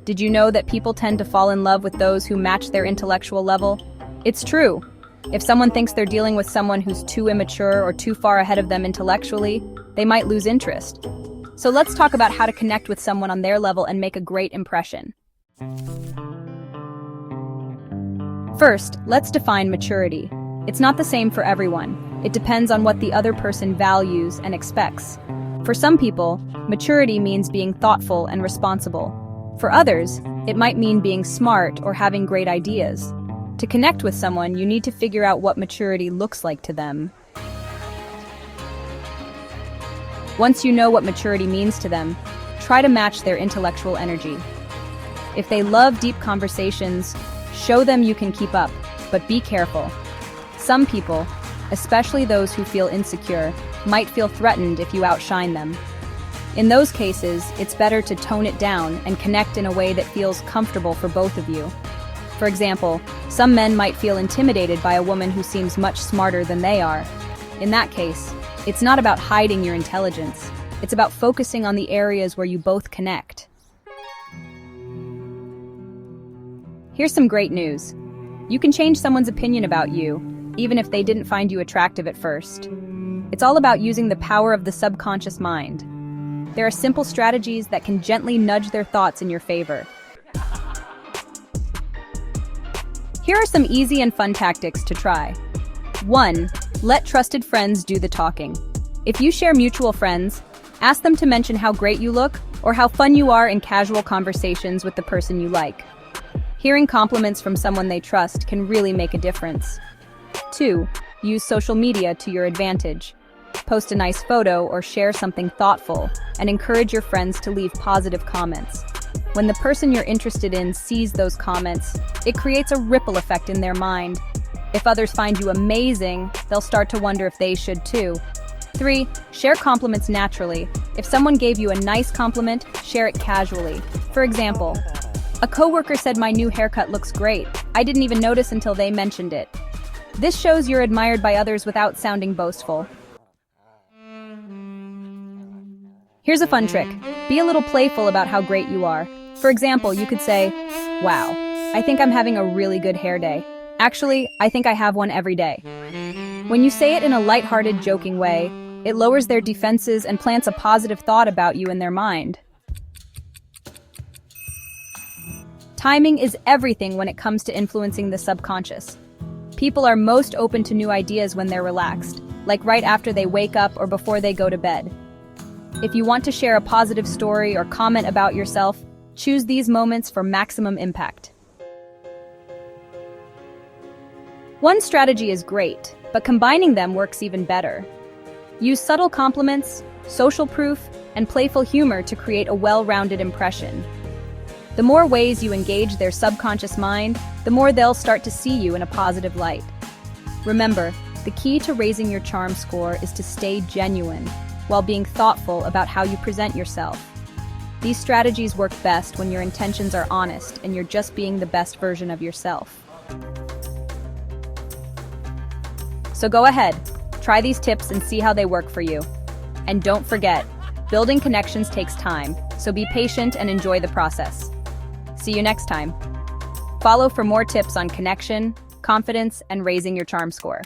Did you know that people tend to fall in love with those who match their intellectual level? It's true. If someone thinks they're dealing with someone who's too immature or too far ahead of them intellectually, they might lose interest. So let's talk about how to connect with someone on their level and make a great impression. First, let's define maturity. It's not the same for everyone. It depends on what the other person values and expects. For some people, maturity means being thoughtful and responsible. For others, it might mean being smart or having great ideas. To connect with someone, you need to figure out what maturity looks like to them. Once you know what maturity means to them, try to match their intellectual energy. If they love deep conversations, show them you can keep up, but be careful. Some people, especially those who feel insecure, might feel threatened if you outshine them. In those cases, it's better to tone it down and connect in a way that feels comfortable for both of you. For example, some men might feel intimidated by a woman who seems much smarter than they are. In that case, it's not about hiding your intelligence. It's about focusing on the areas where you both connect. Here's some great news. You can change someone's opinion about you, even if they didn't find you attractive at first. It's all about using the power of the subconscious mind. There are simple strategies that can gently nudge their thoughts in your favor. Here are some easy and fun tactics to try. 1. Let trusted friends do the talking. If you share mutual friends, ask them to mention how great you look or how fun you are in casual conversations with the person you like. Hearing compliments from someone they trust can really make a difference. 2. Use social media to your advantage. Post a nice photo or share something thoughtful, and encourage your friends to leave positive comments. When the person you're interested in sees those comments, it creates a ripple effect in their mind. If others find you amazing, they'll start to wonder if they should too. 3. Share compliments naturally. If someone gave you a nice compliment, share it casually. For example, a coworker said my new haircut looks great. I didn't even notice until they mentioned it. This shows you're admired by others without sounding boastful. Here's a fun trick. Be a little playful about how great you are. For example, you could say, "Wow, I think I'm having a really good hair day. Actually, I think I have one every day." When you say it in a lighthearted, joking way, it lowers their defenses and plants a positive thought about you in their mind. Timing is everything when it comes to influencing the subconscious. People are most open to new ideas when they're relaxed, like right after they wake up or before they go to bed. If you want to share a positive story or comment about yourself, choose these moments for maximum impact. One strategy is great, but combining them works even better. Use subtle compliments, social proof, and playful humor to create a well-rounded impression. The more ways you engage their subconscious mind, the more they'll start to see you in a positive light. Remember, the key to raising your charm score is to stay genuine, while being thoughtful about how you present yourself. These strategies work best when your intentions are honest and you're just being the best version of yourself. So go ahead, try these tips and see how they work for you. And don't forget, building connections takes time, so be patient and enjoy the process. See you next time. Follow for more tips on connection, confidence, and raising your charm score.